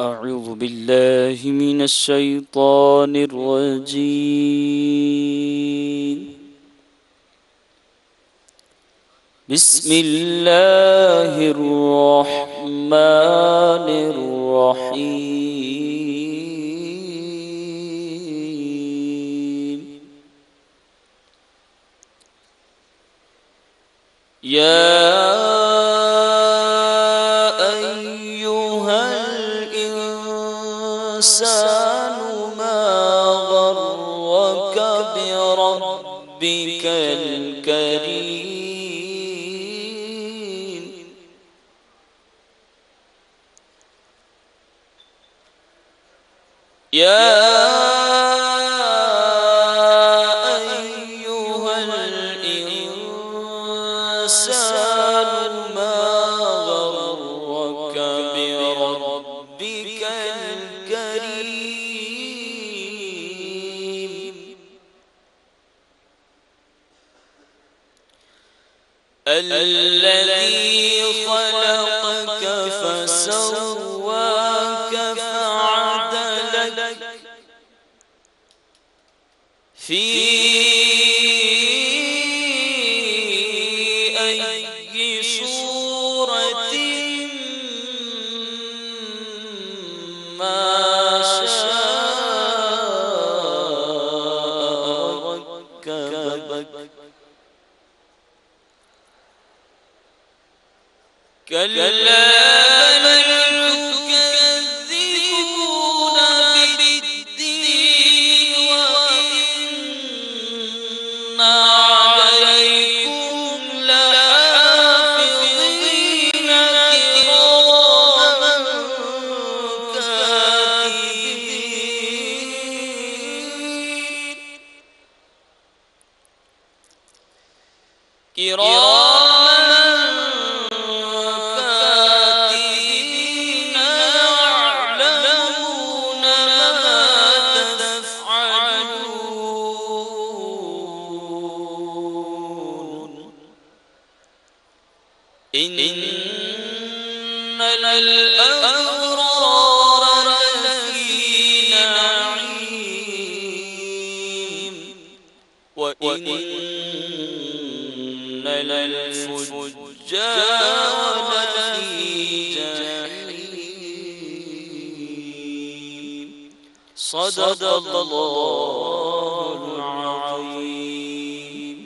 أعوذ بالله من الشيطان الرجيم. بسم الله الرحمن الرحيم. يا أيها الإنسان ما غرك بربك الكريم. يا أيها الإنسان ما غرك بربك الكريم. الذي خلقك فسواك فعدلك في أي صورة ما شاء ركبك. كلا بل تكذبون بالدين وإن عليكم لحافظين كراما كاتبين يعلمون ما تفعلون. إن الأبرار لفي نعيم وإن الفجار لفي جحيم. صدق الله العظيم.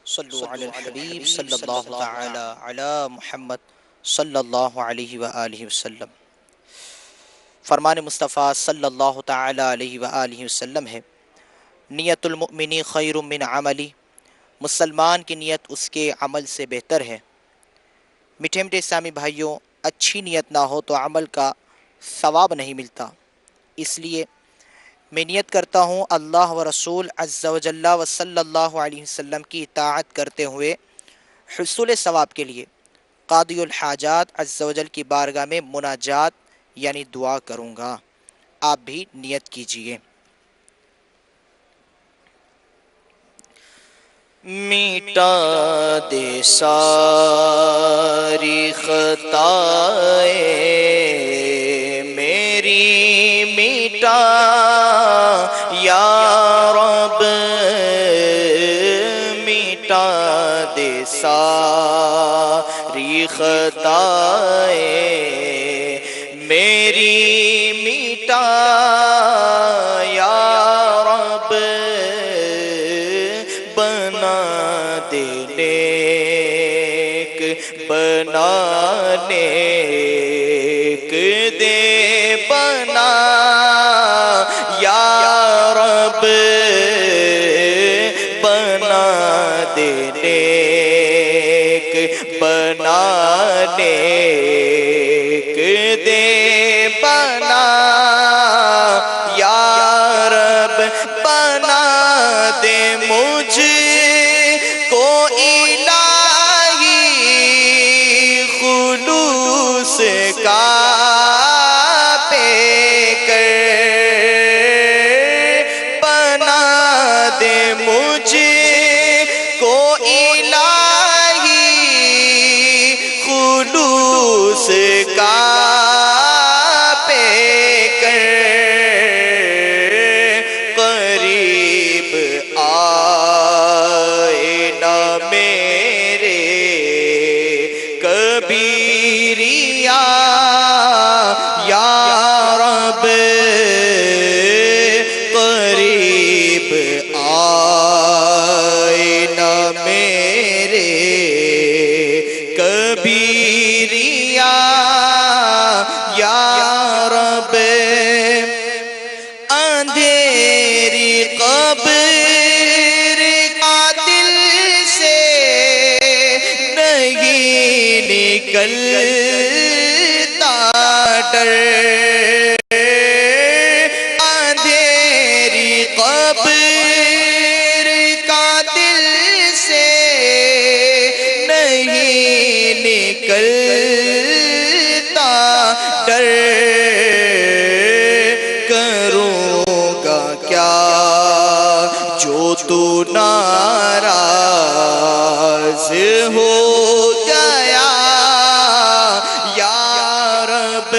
صلو علی الحبیب صلی اللہ تعالی علی محمد صلی اللہ علیہ وآلہ وسلم. فرمان مصطفیٰ صلی اللہ تعالی علیہ وآلہ وسلم ہے، نیت المؤمن خیر من عملی، مسلمان کی نیت اس کے عمل سے بہتر ہے. میٹھے میٹھے اسلامی بھائیوں، اچھی نیت نہ ہو تو عمل کا ثواب نہیں ملتا. اس لیے میں نیت کرتا ہوں اللہ و رسول عز و جل و صلی اللہ علیہ وسلم کی اطاعت کرتے ہوئے حصول ثواب کے لیے قاضی الحاجات عز و جل کی بارگاہ میں مناجات یعنی دعا کروں گا. آپ بھی نیت کیجئے. میٹا دے ساری خطائیں میری، میٹا یا رب، میٹا دے ساری خطائیں میری، میٹا یا رب، بنا دے نیک، بنا نیک دے بنا یا رب، بنا دے نیک، بنا نیک دے بنا یا رب، بنا دے مجھ کو الہی خلوص کا پے کر، بنا دے مجھ کو الہی جلوس کا پے کر قریب آئے نہ میرے کبیریا یا رب قریب آئے نہ میرے کبیریا یا رب اندھیری قبر کا دل سے نہیں نکلتا ڈر اندھیری قبر کا دل سے نہیں نکلتا ڈر کروں گا کیا جو تو ناراض ہو گیا یا رب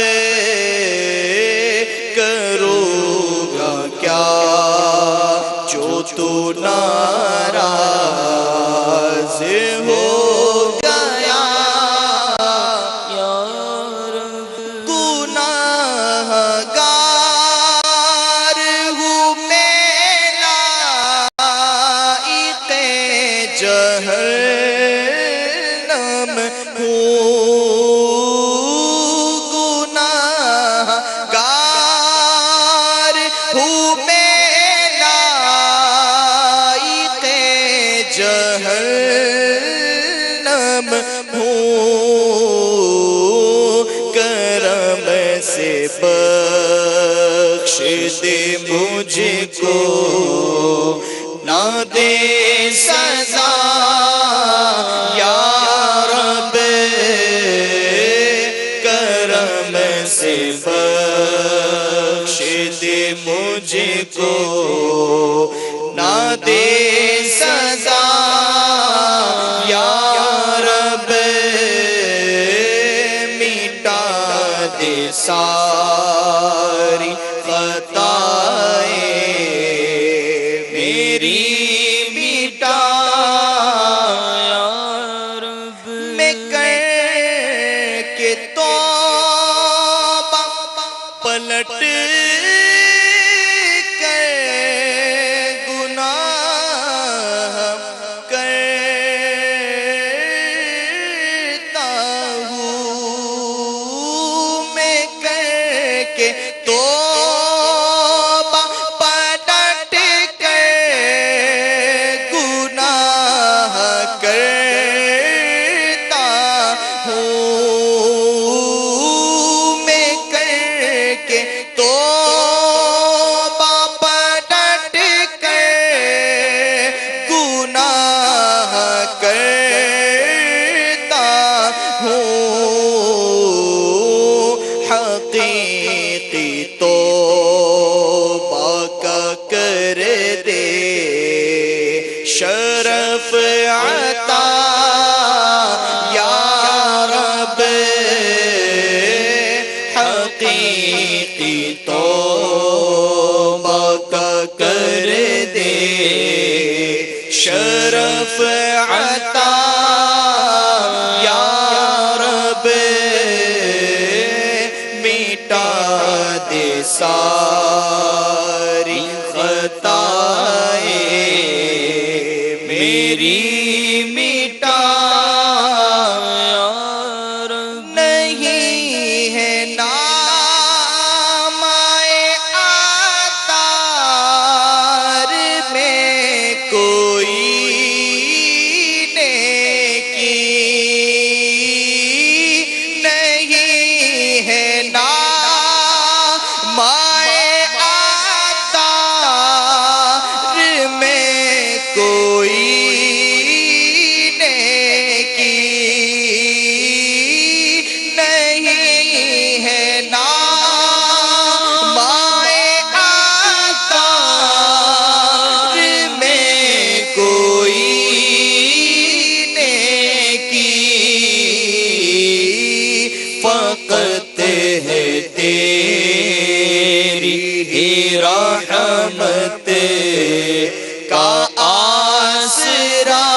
کروں گا کیا جو تو ناراض ہو گیا یا رب گناہگار ہوں میں لائق جہنم ہوں گناہگار ہوں میں لائق جہنم ہوں کرم سے بخش دے مجھ کو نہ دے سزا یا رب کرم سے بخش دے مجھ کو نہ دے سزا یا رب مٹا دے ساری خطائیں میری مٹا یا رب میں کر کے توبہ پلٹ کر گناہ کرتا ہوں میں کر کے توبہ پلٹ کر گناہ کرتا ہوں میں کر کے توبہ پلٹ کر گناہ کرتا ہوں حقیقی توبہ کا کر دے شرف عطا یا رب حقیقی توبہ کا کر دے شرف عطا یا رب مٹا دے ساری خطائیں میری مٹا یا رب نہیں ہے نام عطار میں کوئی نیکی نہیں ہے نام عطار فقط ہے تیری ہی رحمت کا آسرا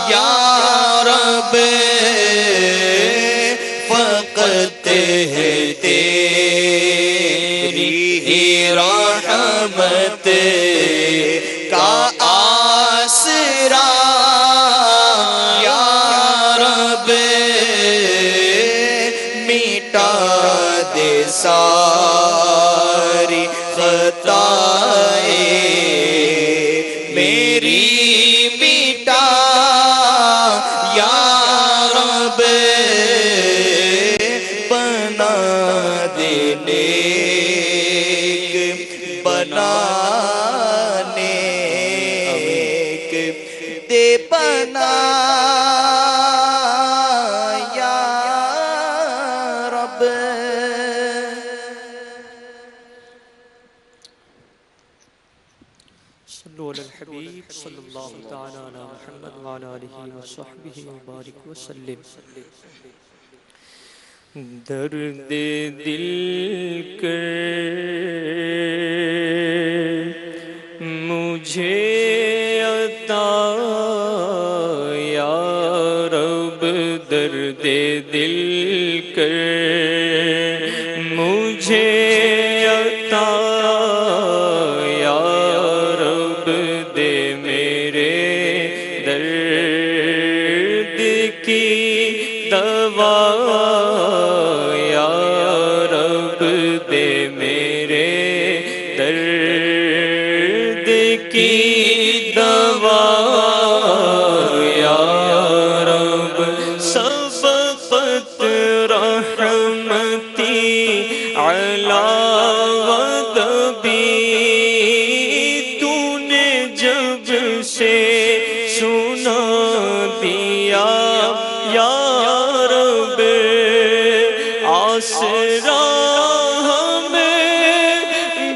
یا رب، فقط ہے تیری ہی رحمت کا آسرا یا رب، مٹا دے ساری خطائیں میری، مٹا یا رب، بنا دے نیک، بنا نیک دے بنا یا رب۔ صلو علی الحبیب صلی اللہ تعالی علی محمد وعلی آلہ وصحبہ وبارک وسلم۔ درد دل کر مجھے عطا یا رب، درد دل کر مجھے عطا یا رب، دے میرے درد کی دوا یا رب، دے میرے درد کی دوا یا رب، سبقت رحمتی علی غضبی، تو نے جب سے سنا دیا یا رب، آسرا ہمیں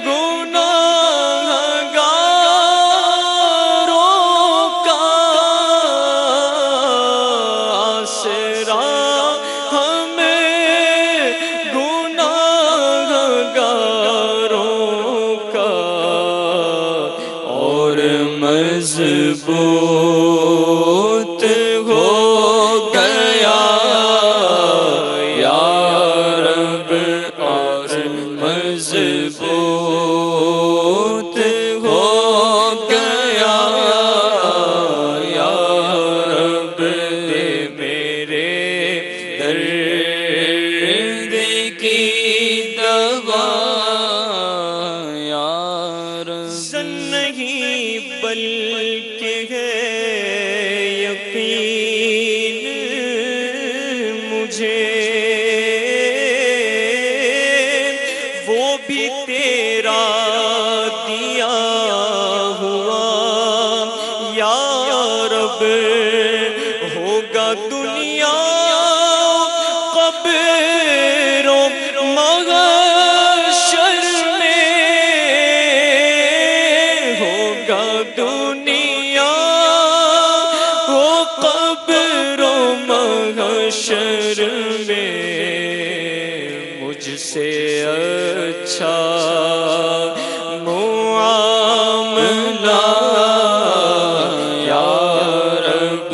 گناہگاروں کا، آسرا ہمیں گناہگاروں کا، اور مضبوط ہو گیا یا رب، اور مضبوط ہو گیا یا رب، دے میرے درد کی دوا یا رب۔ زن نہیں بلکہ ہے یقین مجھے، وہ بھی تیرا دیا ہوا یا رب، ہوگا دنیا قبر و محشر میں، ہوگا دنیا ہو قبر و محشر میں، مجھ سے اچھا معاملہ یا رب،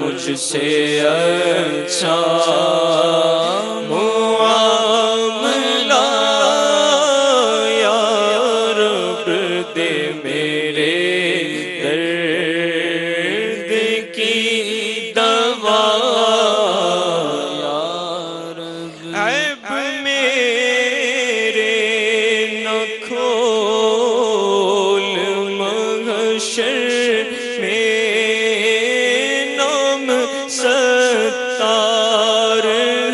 مجھ سے اچھا معاملہ یا رب، دے میرے درد کی دوا یا رب، عیب میرے نہ کھول محشر میں، نام ستار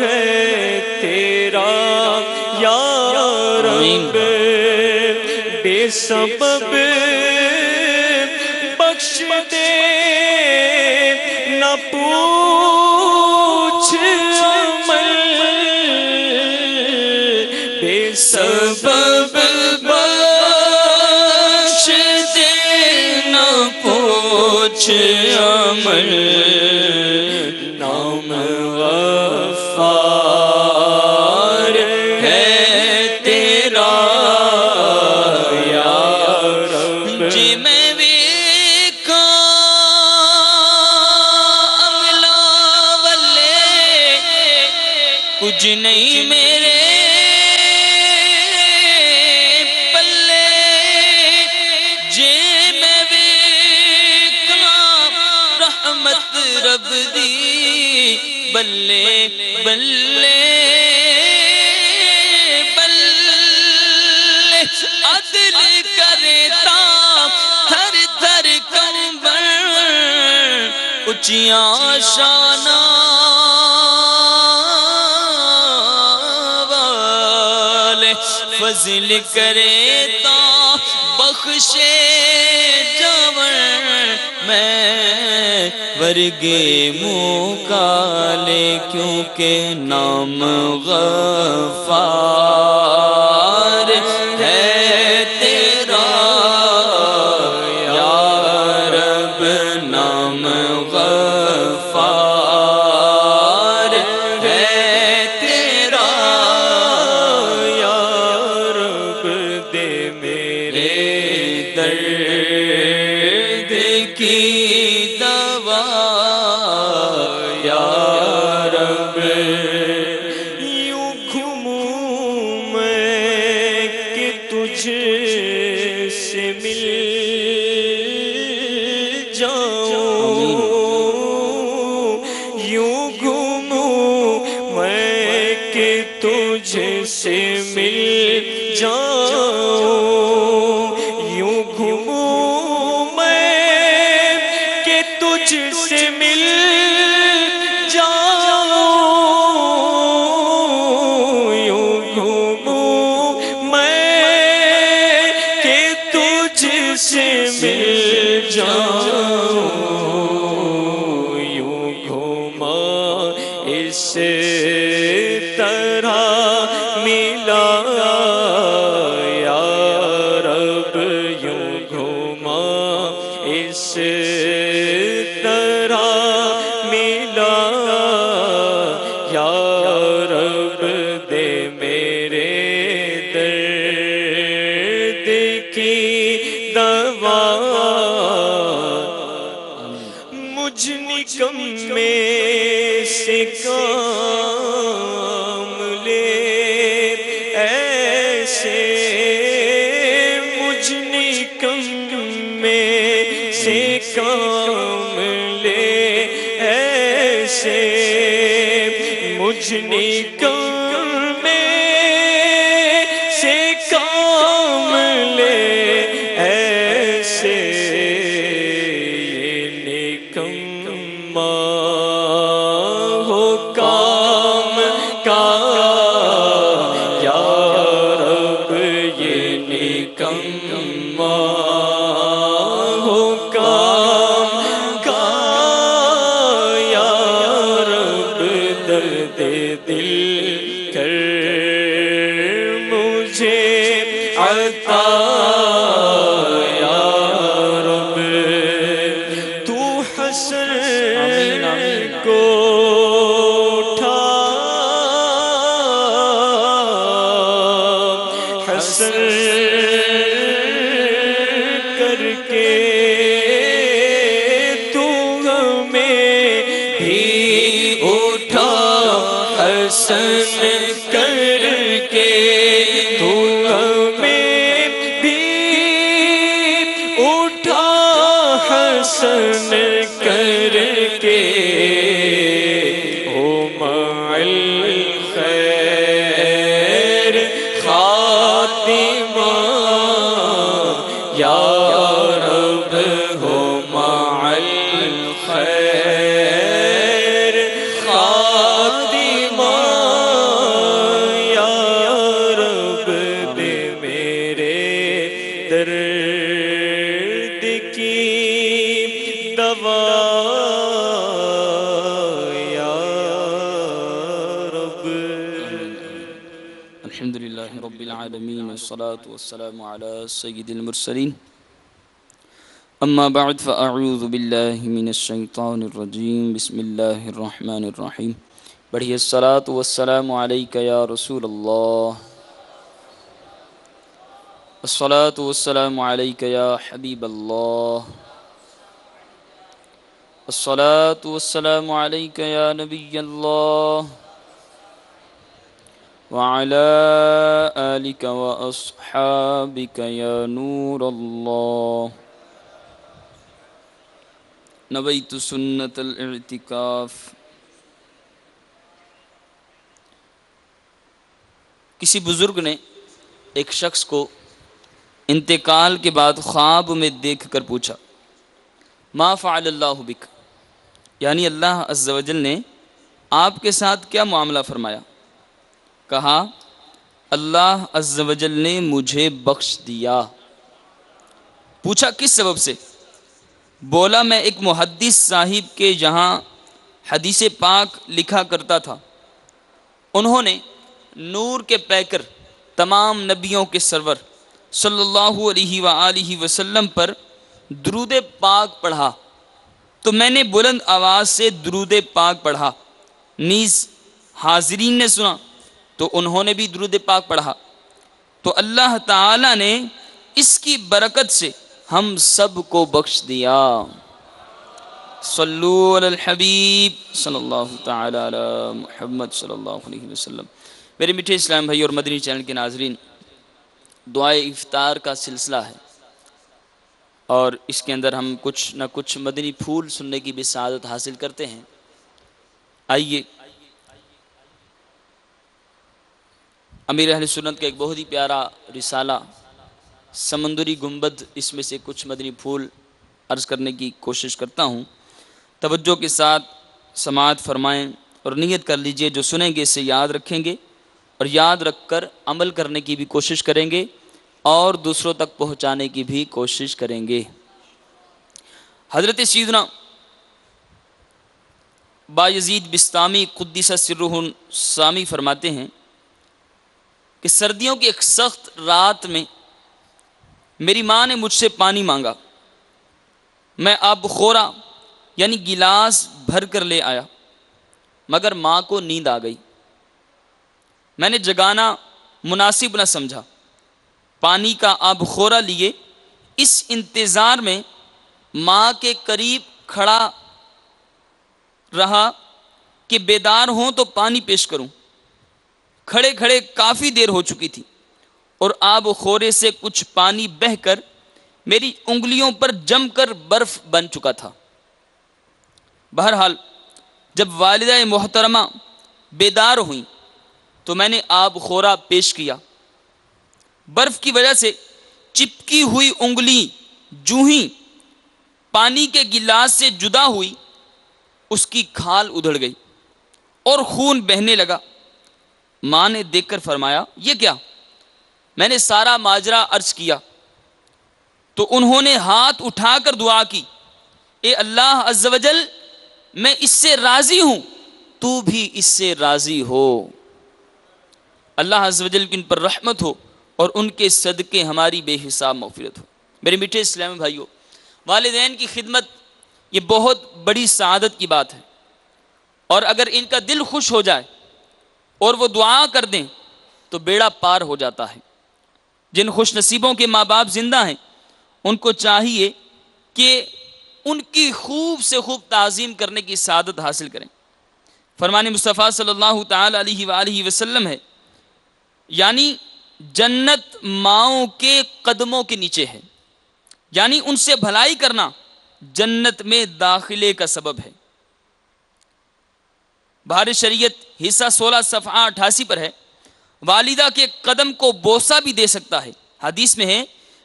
ہے تیرا یا رب، بے سبب بخش دے نہ پوچھ عمل، بے سبب بخش دے نہ پوچھ عمل، نام غفور غفار ہے تیرا یا رب جی میں ویکھاں عملا والے کچھ نہیں میرے پلے جے میں ویکھاں رحمت رب دی بلے بلے بلے عدل کرے تا تھر تھر کمبر اچیاں شاناں والے فضل کرے تا بخشے جاور میں ورگے منہ کالے کیونکہ نام غفار ہے تیرا یا رب نام غفار ہے تیرا یا رب دے میرے درد کی دوا یا رب یوں گھوموں میں کہ تجھ سے مل جاؤں یوں گھوموں میں کہ تجھ سے مل جاؤں یوں گھوموں میں کہ تجھ سے مل جاؤں یوں گھوموں میں کہ تجھ سے مل جاؤں یوں گھوما اس طرح ملا یا رب یوں گھوما اس طرح ملا یا رب دے میرے درد کی دوا مجھ نکمے سے کام لے ایسے مجھ نکمے سے کام لے ایسے مجھ نکمے سے کام لے ایسے یہ نکما ہو کام کا یا رب یہ نکما ہو کام کا یا رب درد دل کر مجھے عطا یا رب تو حسن کو اٹھا حسن کر کے تو ہمیں بھی اٹھا حسن کر کے تو ہمیں بھی اٹھا حسن کر کے او مع الخیر خاتمہ یا رب ہو مع الخیر خاتمہ یا رب دے میرے درد کی دوا یا رب الحمد لله رب العالمين والصلاة والسلام على سيد المرسلين أما بعد فأعوذ بالله من الشيطان الرجيم بسم الله الرحمن الرحيم بڑھیے الصلاۃ والسلام علیک یا رسول اللہ، الصلاۃ والسلام علیک یا حبیب اللہ، الصلاۃ والسلام علیک یا نبی اللہ، وعلی آلک واصحابک یا نور اللہ۔ نویت سنت الاعتکاف۔ کسی بزرگ نے ایک شخص کو انتقال کے بعد خواب میں دیکھ کر پوچھا، ما فعل اللہ بک، یعنی اللہ عز و جل نے آپ کے ساتھ کیا معاملہ فرمایا؟ کہا، اللہ عز و جل نے مجھے بخش دیا۔ پوچھا کس سبب سے؟ بولا، میں ایک محدث صاحب کے جہاں حدیث پاک لکھا کرتا تھا، انہوں نے نور کے پیکر تمام نبیوں کے سرور صلی اللہ علیہ وآلہ وسلم پر درود پاک پڑھا، تو میں نے بلند آواز سے درود پاک پڑھا، نیز حاضرین نے سنا تو انہوں نے بھی درود پاک پڑھا، تو اللہ تعالی نے اس کی برکت سے ہم سب کو بخش دیا۔ صلو علی الحبیب صلی اللہ تعالی علی محمد صلی اللہ علیہ وسلم۔ میرے میٹھے اسلام بھائی اور مدنی چینل کے ناظرین، دعائے افطار کا سلسلہ ہے اور اس کے اندر ہم کچھ نہ کچھ مدنی پھول سننے کی بھی سعادت حاصل کرتے ہیں۔ آئیے امیر اہل سنت کا ایک بہت ہی پیارا رسالہ سمندری گنبد، اس میں سے کچھ مدنی پھول عرض کرنے کی کوشش کرتا ہوں۔ توجہ کے ساتھ سماعت فرمائیں اور نیت کر لیجئے، جو سنیں گے اسے یاد رکھیں گے اور یاد رکھ کر عمل کرنے کی بھی کوشش کریں گے اور دوسروں تک پہنچانے کی بھی کوشش کریں گے۔ حضرت سیدنا بایزید بستامی قدس سرہ سامی فرماتے ہیں کہ سردیوں کی ایک سخت رات میں میری ماں نے مجھ سے پانی مانگا، میں آب خورا یعنی گلاس بھر کر لے آیا، مگر ماں کو نیند آ گئی۔ میں نے جگانا مناسب نہ سمجھا، پانی کا آب خورا لیے اس انتظار میں ماں کے قریب کھڑا رہا کہ بیدار ہوں تو پانی پیش کروں۔ کھڑے کھڑے کافی دیر ہو چکی تھی اور آب خورے سے کچھ پانی بہہ کر میری انگلیوں پر جم کر برف بن چکا تھا۔ بہرحال جب والدہ محترمہ بیدار ہوئیں تو میں نے آب خورا پیش کیا۔ برف کی وجہ سے چپکی ہوئی انگلی جوں ہی پانی کے گلاس سے جدا ہوئی، اس کی کھال ادھڑ گئی اور خون بہنے لگا۔ ماں نے دیکھ کر فرمایا، یہ کیا؟ میں نے سارا ماجرا عرض کیا تو انہوں نے ہاتھ اٹھا کر دعا کی، اے اللہ عز و جل، میں اس سے راضی ہوں، تو بھی اس سے راضی ہو۔ اللہ عز و جل کی ان پر رحمت ہو اور ان کے صدقے ہماری بے حساب مغفرت ہو۔ میرے میٹھے اسلامی بھائیوں، والدین کی خدمت یہ بہت بڑی سعادت کی بات ہے، اور اگر ان کا دل خوش ہو جائے اور وہ دعا کر دیں تو بیڑا پار ہو جاتا ہے۔ جن خوش نصیبوں کے ماں باپ زندہ ہیں ان کو چاہیے کہ ان کی خوب سے خوب تعظیم کرنے کی سعادت حاصل کریں۔ فرمان مصطفیٰ صلی اللہ تعالی علیہ وآلہ وسلم ہے، یعنی جنت ماؤں کے قدموں کے نیچے ہے، یعنی ان سے بھلائی کرنا جنت میں داخلے کا سبب ہے۔ بہار شریعت حصہ 16 صفحہ 88 پر ہے، والدہ کے قدم کو بوسہ بھی دے سکتا ہے۔ حدیث میں ہے،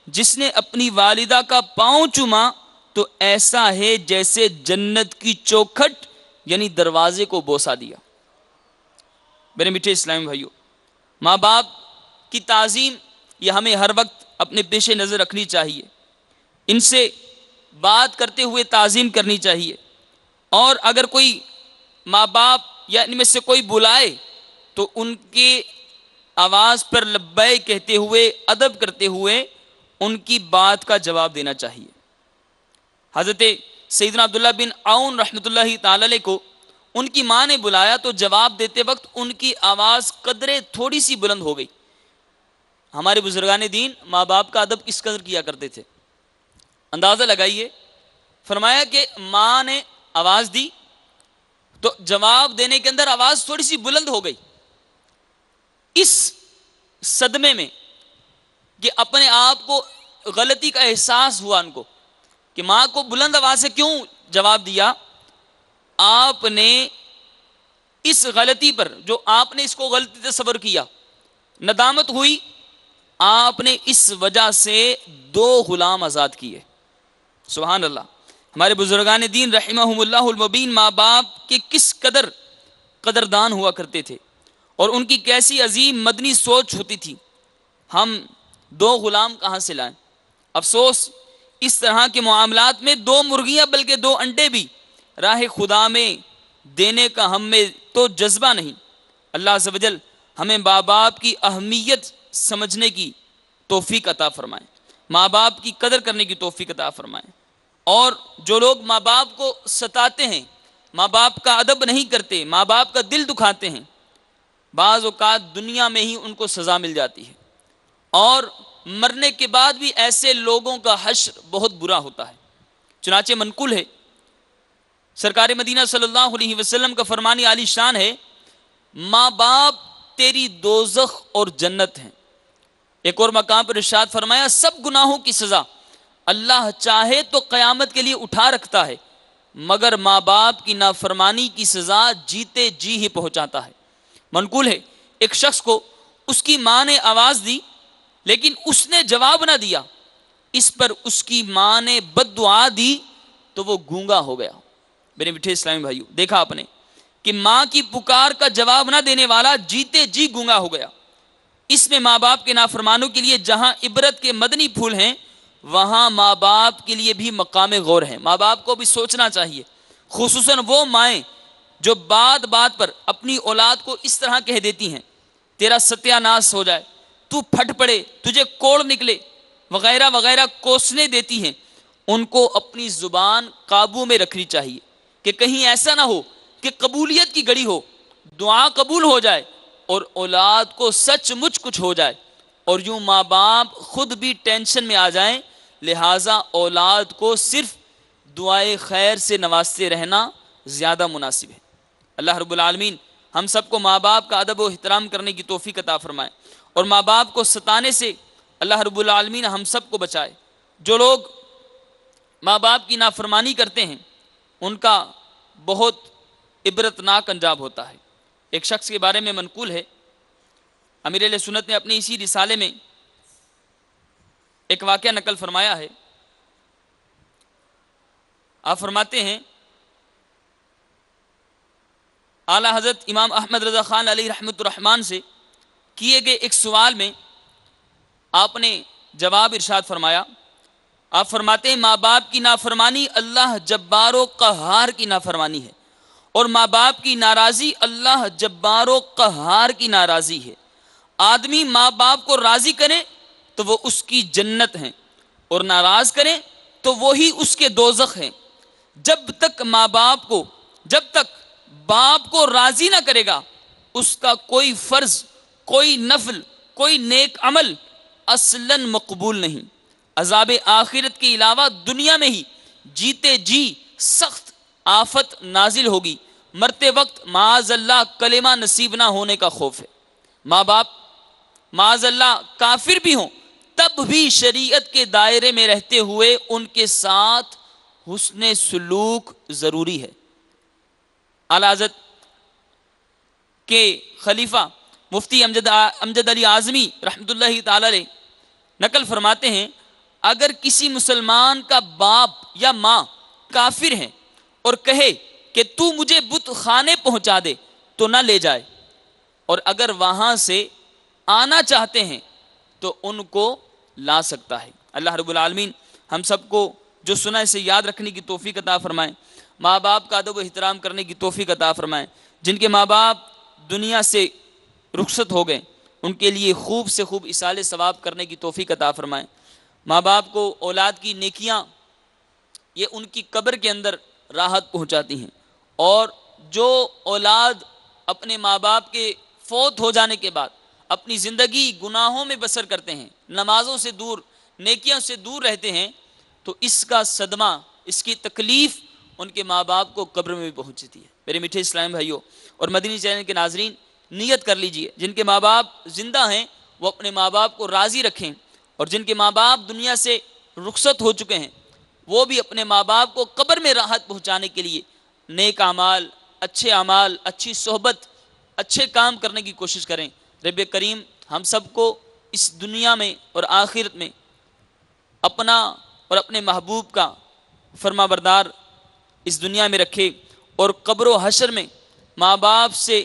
جس نے اپنی والدہ کا پاؤں چوما تو ایسا ہے جیسے جنت کی چوکھٹ یعنی دروازے کو بوسہ دیا۔ میرے میٹھے اسلامی بھائیوں، ماں باپ کی تعظیم یہ ہمیں ہر وقت اپنے پیش نظر رکھنی چاہیے، ان سے بات کرتے ہوئے تعظیم کرنی چاہیے، اور اگر کوئی ماں باپ یا ان میں سے کوئی بلائے تو ان کے آواز پر لبیک کہتے ہوئے، ادب کرتے ہوئے ان کی بات کا جواب دینا چاہیے۔ حضرت سیدنا عبداللہ بن عون رحمۃ اللہ تعالی علیہ کو ان کی ماں نے بلایا تو جواب دیتے وقت ان کی آواز قدرے تھوڑی سی بلند ہو گئی۔ ہمارے بزرگان دین ماں باپ کا ادب کس قدر کیا کرتے تھے، اندازہ لگائیے۔ فرمایا کہ ماں نے آواز دی تو جواب دینے کے اندر آواز تھوڑی سی بلند ہو گئی۔ اس صدمے میں کہ اپنے آپ کو غلطی کا احساس ہوا ان کو کہ ماں کو بلند آواز سے کیوں جواب دیا، آپ نے اس غلطی پر، جو آپ نے اس کو غلطی تصور کیا، ندامت ہوئی، آپ نے اس وجہ سے 2 غلام آزاد کیے۔ سبحان اللہ۔ ہمارے بزرگان دین رحمہم اللہ المبین ماں باپ کے کس قدر قدردان ہوا کرتے تھے اور ان کی کیسی عظیم مدنی سوچ ہوتی تھی۔ ہم 2 غلام کہاں سے لائیں؟ افسوس اس طرح کے معاملات میں 2 مرغیاں بلکہ 2 انڈے بھی راہ خدا میں دینے کا ہم میں تو جذبہ نہیں۔ اللہ عز و جل ہمیں ماں باپ کی اہمیت سمجھنے کی توفیق عطا فرمائے، ماں باپ کی قدر کرنے کی توفیق عطا فرمائے۔ اور جو لوگ ماں باپ کو ستاتے ہیں، ماں باپ کا ادب نہیں کرتے، ماں باپ کا دل دکھاتے ہیں، بعض اوقات دنیا میں ہی ان کو سزا مل جاتی ہے اور مرنے کے بعد بھی ایسے لوگوں کا حشر بہت برا ہوتا ہے۔ چنانچہ منقول ہے، سرکار مدینہ صلی اللہ علیہ وسلم کا فرمان عالی شان ہے، ماں باپ تیری دوزخ اور جنت ہیں۔ ایک اور مقام پر ارشاد فرمایا، سب گناہوں کی سزا اللہ چاہے تو قیامت کے لیے اٹھا رکھتا ہے، مگر ماں باپ کی نافرمانی کی سزا جیتے جی ہی پہنچاتا ہے۔ منقول ہے، ایک شخص کو اس کی ماں نے آواز دی لیکن اس نے جواب نہ دیا، اس پر اس کی ماں نے بد دعا دی تو وہ گونگا ہو گیا۔ میرے میٹھے اسلامی بھائیو، دیکھا آپ نے کہ ماں کی پکار کا جواب نہ دینے والا جیتے جی گونگا ہو گیا۔ اس میں ماں باپ کے نافرمانوں کے لیے جہاں عبرت کے مدنی پھول ہیں، وہاں ماں باپ کے لیے بھی مقام غور ہے۔ ماں باپ کو بھی سوچنا چاہیے، خصوصاً وہ مائیں جو بات بات پر اپنی اولاد کو اس طرح کہہ دیتی ہیں، تیرا ستیہ ناس ہو جائے، تو پھٹ پڑے، تجھے کوڑ نکلے، وغیرہ وغیرہ کوسنے دیتی ہیں۔ ان کو اپنی زبان قابو میں رکھنی چاہیے کہ کہیں ایسا نہ ہو کہ قبولیت کی گھڑی ہو، دعا قبول ہو جائے اور اولاد کو سچ مچ کچھ ہو جائے اور یوں ماں باپ خود بھی ٹینشن میں آ جائیں۔ لہٰذا اولاد کو صرف دعائے خیر سے نوازتے رہنا زیادہ مناسب ہے۔ اللہ رب العالمین ہم سب کو ماں باپ کا ادب و احترام کرنے کی توفیق عطا فرمائے اور ماں باپ کو ستانے سے اللہ رب العالمین ہم سب کو بچائے۔ جو لوگ ماں باپ کی نافرمانی کرتے ہیں ان کا بہت عبرتناک انجام ہوتا ہے۔ ایک شخص کے بارے میں منقول ہے، امیر اہل سنت نے اپنے اسی رسالے میں ایک واقعہ نقل فرمایا ہے۔ آپ فرماتے ہیں، اعلیٰ حضرت امام احمد رضا خان علیہ رحمۃ الرحمان سے کیے گئے ایک سوال میں آپ نے جواب ارشاد فرمایا۔ آپ فرماتے ہیں، ماں باپ کی نافرمانی اللہ جبار و قہار کی نافرمانی ہے اور ماں باپ کی ناراضی اللہ جبار و قہار کی ناراضی ہے۔ آدمی ماں باپ کو راضی کرے تو وہ اس کی جنت ہیں اور ناراض کرے تو وہی اس کے دوزخ ہیں۔ جب تک باپ کو راضی نہ کرے گا، اس کا کوئی فرض، کوئی نفل، کوئی نیک عمل اصلاً مقبول نہیں۔ عذاب آخرت کے علاوہ دنیا میں ہی جیتے جی سخت آفت نازل ہوگی، مرتے وقت معاذ اللہ کلمہ نصیب نہ ہونے کا خوف ہے۔ ماں باپ معاذ اللہ کافر بھی ہوں تب بھی شریعت کے دائرے میں رہتے ہوئے ان کے ساتھ حسن سلوک ضروری ہے۔ اعلیٰ حضرت کے خلیفہ مفتی امجد علی اعظمی رحمۃ اللہ تعالی علیہ نقل فرماتے ہیں، اگر کسی مسلمان کا باپ یا ماں کافر ہیں اور کہے کہ تو مجھے بت خانے پہنچا دے تو نہ لے جائے، اور اگر وہاں سے آنا چاہتے ہیں تو ان کو لا سکتا ہے۔ اللہ رب العالمین ہم سب کو جو سنا اسے یاد رکھنے کی توفیق عطا فرمائے، ماں باپ کا ادب و احترام کرنے کی توفیق عطا فرمائے۔ جن کے ماں باپ دنیا سے رخصت ہو گئے ان کے لیے خوب سے خوب اصالِ ثواب کرنے کی توفیق عطا فرمائے۔ ماں باپ کو اولاد کی نیکیاں یہ ان کی قبر کے اندر راحت پہنچاتی ہیں اور جو اولاد اپنے ماں باپ کے فوت ہو جانے کے بعد اپنی زندگی گناہوں میں بسر کرتے ہیں، نمازوں سے دور، نیکیوں سے دور رہتے ہیں، تو اس کا صدمہ، اس کی تکلیف ان کے ماں باپ کو قبر میں بھی پہنچتی ہے۔ میرے میٹھے اسلام بھائیوں اور مدنی چینل کے ناظرین، نیت کر لیجئے جن کے ماں باپ زندہ ہیں وہ اپنے ماں باپ کو راضی رکھیں، اور جن کے ماں باپ دنیا سے رخصت ہو چکے ہیں وہ بھی اپنے ماں باپ کو قبر میں راحت پہنچانے کے لیے نیک اعمال، اچھے اعمال، اچھی صحبت، اچھے کام کرنے کی کوشش کریں۔ رب کریم ہم سب کو اس دنیا میں اور آخرت میں اپنا اور اپنے محبوب کا فرما بردار اس دنیا میں رکھے، اور قبر و حشر میں ماں باپ سے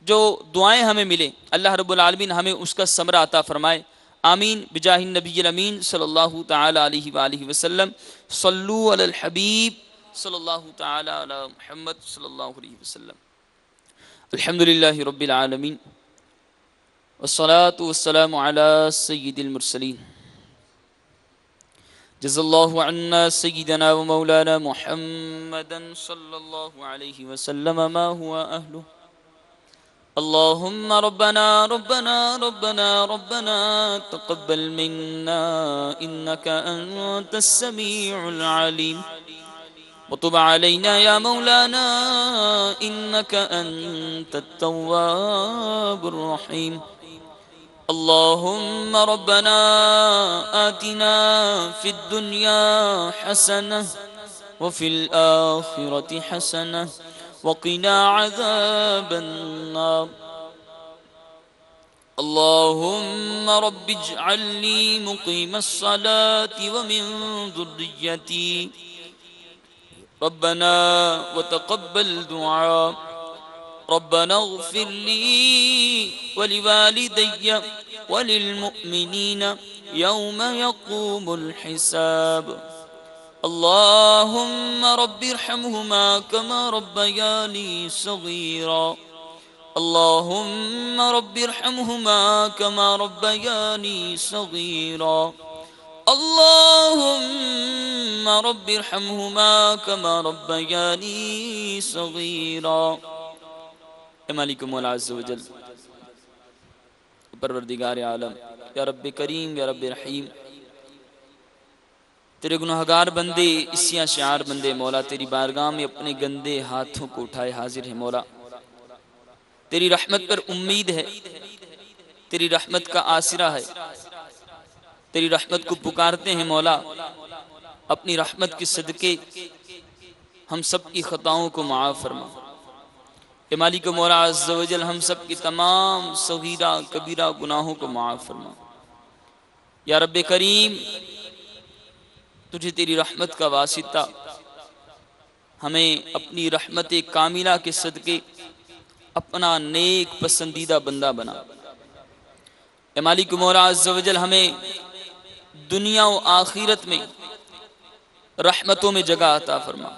جو دعائیں ہمیں ملیں اللہ رب العالمین ہمیں اس کا ثمرہ عطا فرمائے۔ آمین بجاہ النبی الامین صلی اللہ تعالی علیہ وآلہ وسلم۔ صلو علی الحبیب صلی اللہ تعالی علی محمد صلی اللہ علیہ وسلم۔ الحمدللہ رب العالمین والصلاة والسلام علی سید المرسلین۔ جزا اللہ عنا سیدنا و مولانا محمدا صلی اللہ علیہ وسلم ما هو اہلہ۔ اللهم ربنا تقبل منا إنك أنت السميع العليم وتب علينا يا مولانا إنك أنت التواب الرحيم اللهم ربنا آتنا في الدنيا حسنة وفي الآخرة حسنة وقنا عذاب النار اللهم رب اجعل لي مقيم الصلاة ومن ذريتي ربنا وتقبل دعاء ربنا اغفر لي ولوالدي وللمؤمنين يوم يقوم الحساب اللهم رب ارحمهما كما ربياني صغيرا اللهم رب ارحمهما كما ربياني صغيرا اللهم رب ارحمهما كما ربياني صغيرا۔ اے مالک مولا عز و جل، پروردگار عالم، یا رب کریم، یا رب رحیم، تیرے گناہگار بندے، اسیاں شعار بندے مولا تیری بارگاہ میں اپنے گندے ہاتھوں کو اٹھائے حاضر ہیں مولا۔ تیری رحمت پر امید ہے، تیری رحمت کا آسرا ہے، تیری رحمت کو پکارتے ہیں مولا۔ اپنی رحمت کے صدقے ہم سب کی خطاؤں کو معاف فرما۔ اے مالک مولا عز و جل، ہم سب کی تمام صغیرہ کبیرہ گناہوں کو معاف فرما۔ یا رب کریم، تجھے تیری رحمت کا واسطہ ہمیں اپنی رحمت کاملہ کے صدقے اپنا نیک پسندیدہ بندہ بنا۔ اے مالک مولا عز و جل، ہمیں دنیا و آخرت میں رحمتوں میں جگہ عطا فرما۔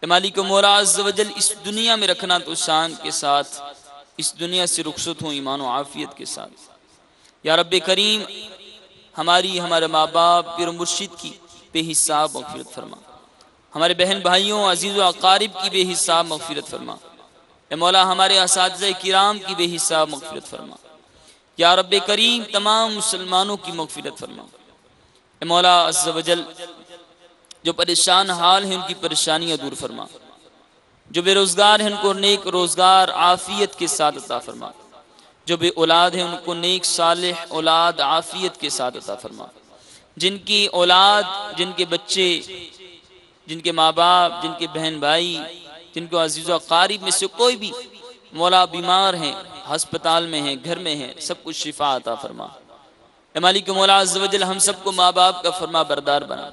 اے مالک مولا عز و جل، اس دنیا میں رکھنا تو شان کے ساتھ، اس دنیا سے رخصت ہوں ایمان و عافیت کے ساتھ۔ یا رب کریم، ہمارے ماں باپ، پیر و مرشد کی بے حساب مغفرت فرما۔ ہمارے بہن بھائیوں، عزیز و اقارب کی بے حساب مغفرت فرما۔ اے مولا، ہمارے اساتذہ کرام کی بے حساب مغفرت فرما۔ یا رب کریم، تمام مسلمانوں کی مغفرت فرما۔ اے مولا عز و جل، جو پریشان حال ہیں ان کی پریشانیاں دور فرما، جو بے روزگار ہیں ان کو نیک روزگار عافیت کے ساتھ عطا فرما، جو بے اولاد ہیں ان کو نیک صالح اولاد عافیت کے ساتھ عطا فرما، جن کی اولاد، جن کے بچے، جن کے ماں باپ، جن کے بہن بھائی، جن کو عزیز و اقارب میں سے کوئی بھی مولا بیمار ہیں، ہسپتال میں ہیں، گھر میں ہیں، سب کچھ شفا عطا فرما۔ اے مالک مولا عز و جل، ہم سب کو ماں باپ کا فرما بردار بنا،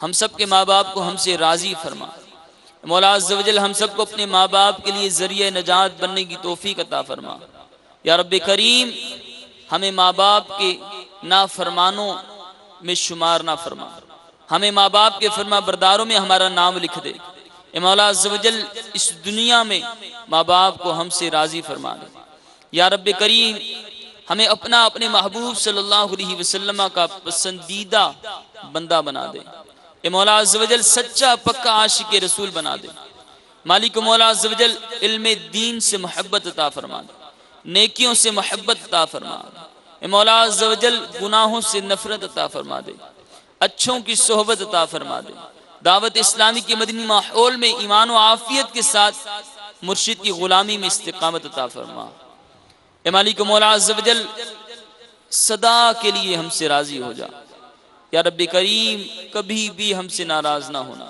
ہم سب کے ماں باپ کو ہم سے راضی فرما۔ مولا عز و جل، ہم سب کو اپنے ماں باپ کے لیے ذریعہ نجات بننے کی توفیق عطا فرما۔ یا رب کریم، ہمیں ماں باپ کے نافرمانوں میں شمار نہ فرما، ہمیں ماں باپ کے فرما برداروں میں ہمارا نام لکھ دے۔ اے مولا عز و جل، اس دنیا میں ماں باپ کو ہم سے راضی فرما دے۔ یا رب کریم، ہمیں اپنے محبوب صلی اللہ علیہ وسلم کا پسندیدہ بندہ بنا دے۔ اے مولا عز و جل، سچا پکا عاشق رسول بنا دے۔ مالک و مولا عز و جل علم دین سے محبت عطا فرما دے، نیکیوں سے محبت عطا فرما دے، اے مولا عز و جل گناہوں سے نفرت عطا فرما دے، اچھوں کی صحبت عطا فرما دے، دعوت اسلامی کے مدنی ماحول میں ایمان و عافیت کے ساتھ مرشد کی غلامی میں استقامت عطا فرما۔ اے مالک و مولا عز و جل صدا کے لیے ہم سے راضی ہو جا، یا رب کریم کبھی بھی ہم سے ناراض نہ ہونا۔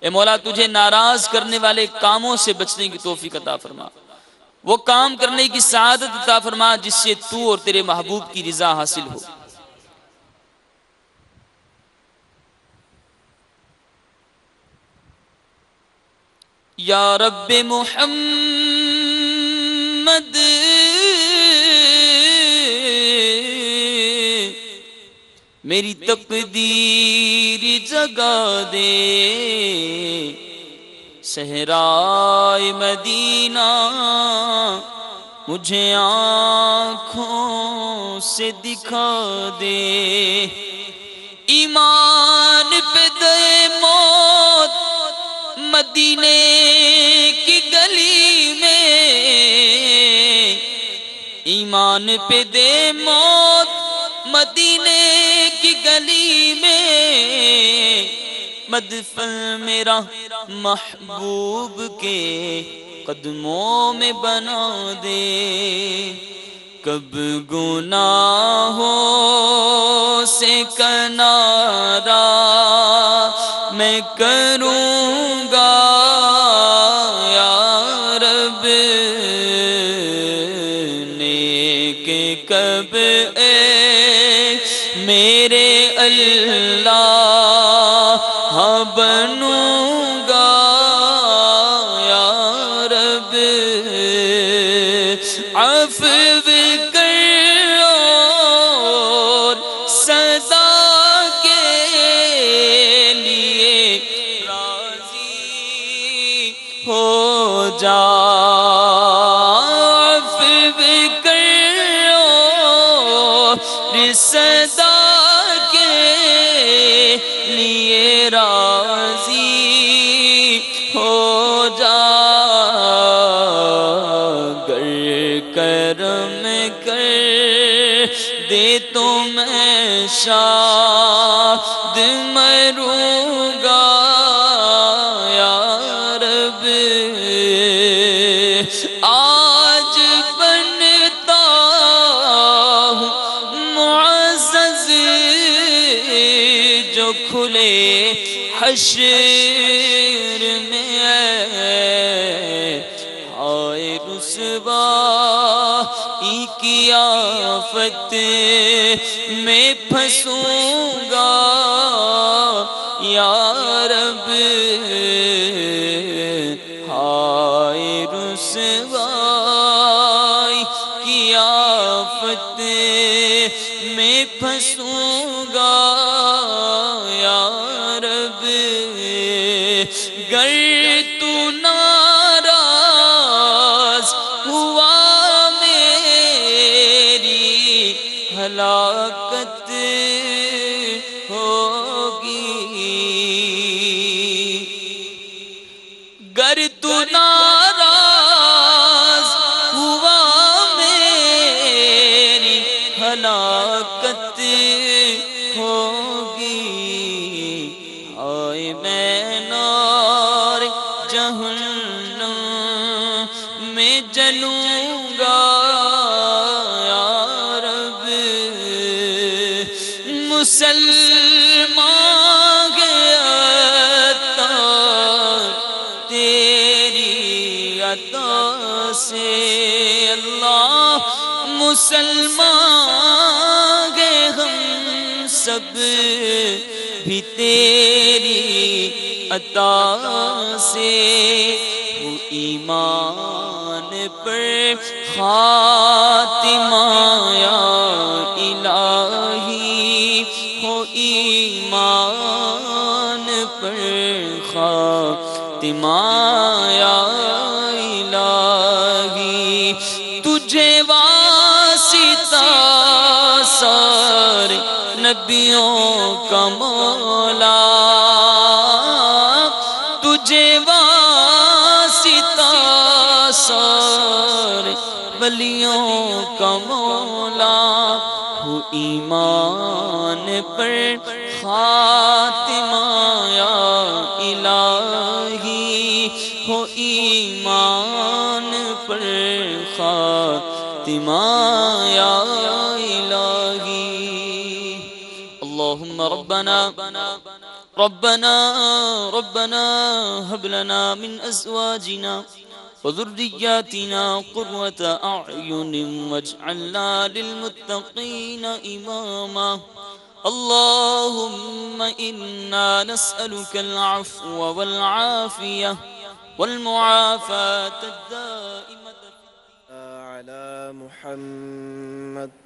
اے مولا تجھے ناراض کرنے والے کاموں سے بچنے کی توفیق عطا فرما، وہ کام کرنے کی سعادت عطا فرما جس سے تو اور تیرے محبوب کی رضا حاصل ہو۔ یا رب محمد میری تقدیر جگا دے، صحرائے مدینہ مجھے آنکھوں سے دکھا دے، ایمان پہ دے موت مدینے کی گلی میں، ایمان پہ دے موت مدینے کی گلی میں، مدفن میرا محبوب کے قدموں میں بنا دے، کب گناہوں سے کنارہ میں کروں گا یا رب، نیک کب میرے اللہ بنوں گا یا رب، عفو کر اور صدا کے لیے راضی ہو جا، صدا کے لیے راضی ہو جا، گر کرم کر دے تو میں شاد مروں گا یا رب، آج بنتا ہوں معزز جو کھلے حشر میں، ہائے رسوائی کی آفت میں پھنسوں گا یا رب، ہائے رسوائی کی آفت میں پھنسوں گا یا رب، گر تو ناراض ہوا میری ہلاکت ہوگی، گر تو ناراض ہوا میری ہلاکت ہوگی، آئے میں نار جہنم میں جلوں گا یا رب، مسلمان گیا تیری عطا سے اللہ، مسلمان گئے ہم سب بھی تیری عطا سے، وہ ایمان پر خاتمہ یا الہی، ہو ایمان پر خاتمہ یا الہی، تجھے واسطہ سارے نبیوں کا مولا، تجھے واسطہ ولیوں کا مولا ہو ایمان پر خاتمہ یا الہی ہو ایمان پر خاتمہ یا الہی اللہم ربنا هب لنا من ازواجنا وذرياتنا قرة أعين واجعلنا للمتقين إماما اللهم إنا نسألك العفو والعافية والمعافاة الدائمة على محمد